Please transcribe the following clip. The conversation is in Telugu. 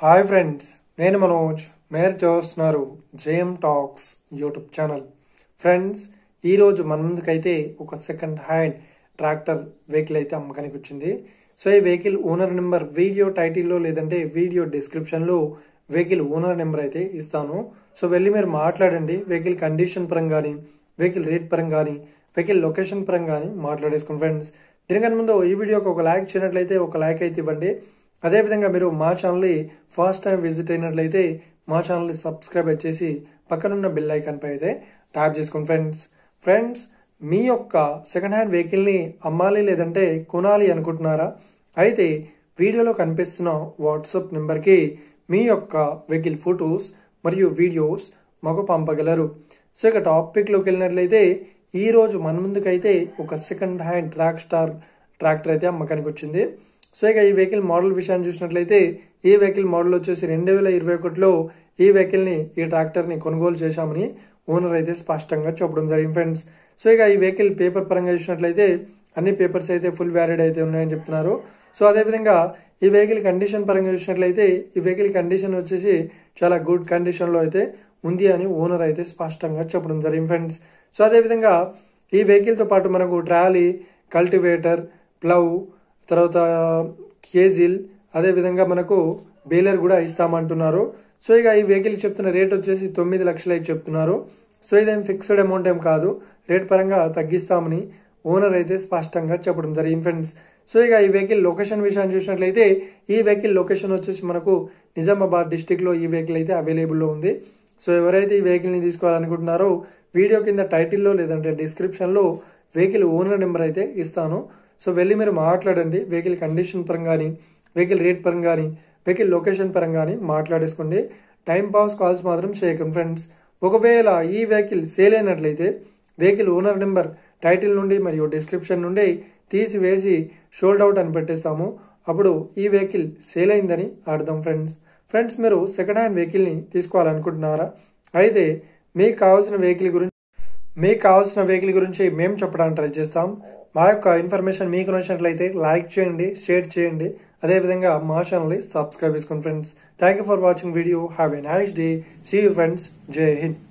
హాయ్ ఫ్రెండ్స్, నేను మనోజ్. మీరు చూస్తున్నారు JM talks YouTube channel. Friends, ఈరోజు మన ముందుకైతే ఒక సెకండ్ హ్యాండ్ ట్రాక్టర్ వెహికల్ అయితే అమ్మకానికి వచ్చింది. సో ఈ వెహికల్ ఓనర్ నెంబర్ వీడియో టైటిల్లో లేదంటే వీడియో డిస్క్రిప్షన్లో వెహికల్ ఓనర్ నెంబర్ అయితే ఇస్తాను. సో వెళ్ళి మీరు మాట్లాడండి. వెహికల్ కండిషన్ పరంగా కానీ, వెహికల్ రేట్ పరంగా కానీ, వెహికల్ లొకేషన్ పరంగా కానీ మాట్లాడేసుకోండి. ఫ్రెండ్స్, దీనికన్నా ముందు ఈ వీడియోకి ఒక లైక్ చేయనట్లయితే ఒక లైక్ అయితే ఇవ్వండి. అదేవిధంగా మీరు మా ఛానల్ని ఫస్ట్ టైం విజిట్ అయినట్లయితే మా ఛానల్ని సబ్స్క్రైబ్ చేసి పక్కనున్న బెల్ ఐకాన్ పై అయితే ట్యాప్ చేసుకోండి. ఫ్రెండ్స్, మీ యొక్క సెకండ్ హ్యాండ్ వెహికల్ని అమ్మాలి లేదంటే కొనాలి అనుకుంటున్నారా? అయితే వీడియోలో కనిపిస్తున్న వాట్సాప్ నెంబర్కి మీ యొక్క వెహికల్ ఫొటోస్ మరియు వీడియోస్ మాకు పంపగలరు. సో ఇక టాపిక్లోకి వెళ్ళినట్లయితే ఈరోజు మన ముందుకైతే ఒక సెకండ్ హ్యాండ్ ట్రాక్టర్ అయితే అమ్మకానికి వచ్చింది. సో ఇక ఈ వెహికల్ మోడల్ విషయాన్ని చూసినట్లయితే ఈ వెహికల్ మోడల్ వచ్చేసి 2021లో ఈ వెహికల్ని ఈ ట్రాక్టర్ని కొనుగోలు చేశామని ఓనర్ అయితే స్పష్టంగా చెప్పడం జరిగింది. ఫ్రెండ్స్, సో ఇక ఈ వెహికల్ పేపర్ పరంగా చూసినట్లయితే అన్ని పేపర్స్ అయితే ఫుల్ వ్యాలిడ్ అయితే ఉన్నాయని చెప్తున్నారు. సో అదేవిధంగా ఈ వెహికల్ కండిషన్ పరంగా చూసినట్లయితే ఈ వెహికల్ కండిషన్ వచ్చేసి చాలా గుడ్ కండిషన్లో అయితే ఉంది అని ఓనర్ అయితే స్పష్టంగా చెప్పడం జరిగింది. ఫ్రెండ్స్, సో అదేవిధంగా ఈ వెహికల్తో పాటు మనకు ట్రాలీ, కల్టివేటర్, ప్లవ్, తర్వాత కేజిల్, అదేవిధంగా మనకు బేలర్ కూడా ఇస్తామంటున్నారు. సో ఇక ఈ వెహికల్ చెప్తున్న రేట్ వచ్చేసి 9 లక్షలు అయితే చెప్తున్నారు. సో ఇదేం ఫిక్స్డ్ అమౌంట్ ఏం కాదు, రేట్ పరంగా తగ్గిస్తామని ఓనర్ అయితే స్పష్టంగా చెప్పడం జరిగింది. ఫ్రెండ్స్, సో ఇక ఈ వెహికల్ లొకేషన్ విషయాన్ని చూసినట్లయితే ఈ వెహికల్ లొకేషన్ వచ్చేసి మనకు నిజామాబాద్ డిస్టిక్ లో ఈ వెహికల్ అయితే అవైలబుల్లో ఉంది. సో ఎవరైతే ఈ వెహికల్ ని తీసుకోవాలనుకుంటున్నారో వీడియో కింద టైటిల్లో లేదంటే డిస్క్రిప్షన్ లో వెహికల్ ఓనర్ నెంబర్ అయితే ఇస్తాను. సో వెళ్ళి మీరు మాట్లాడండి. వెహికల్ కండిషన్ పరంగా కానీ, వెహికల్ రేట్ పరంగా కానీ, వెహికల్ లొకేషన్ పరంగా కానీ మాట్లాడేసుకోండి. టైం పాస్ కాల్స్ మాత్రం చేయకండి. ఫ్రెండ్స్, ఒకవేళ ఈ వెహికల్ సేల్ అయినట్లయితే వెహికల్ ఓనర్ నెంబర్ టైటిల్ నుండి మరియు డిస్క్రిప్షన్ నుండి తీసివేసి షోల్డ్ అవుట్ అని పెట్టేస్తాము. అప్పుడు ఈ వెహికల్ సేల్ అయిందని అర్థం. ఫ్రెండ్స్, మీరు సెకండ్ హ్యాండ్ వెహికల్ని తీసుకోవాలనుకుంటున్నారా? అయితే మీకు కావాల్సిన వెహికల్ గురించి మేము చెప్పడానికి ట్రై చేస్తాం. మా యొక్క ఇన్ఫర్మేషన్ మీకు నచ్చినట్లయితే లైక్ చేయండి, షేర్ చేయండి, అదేవిధంగా మా ఛానల్ని సబ్స్క్రైబ్ చేసుకోండి. Friends, thank you for watching video. Have a nice day. See you friends. Jai Hind.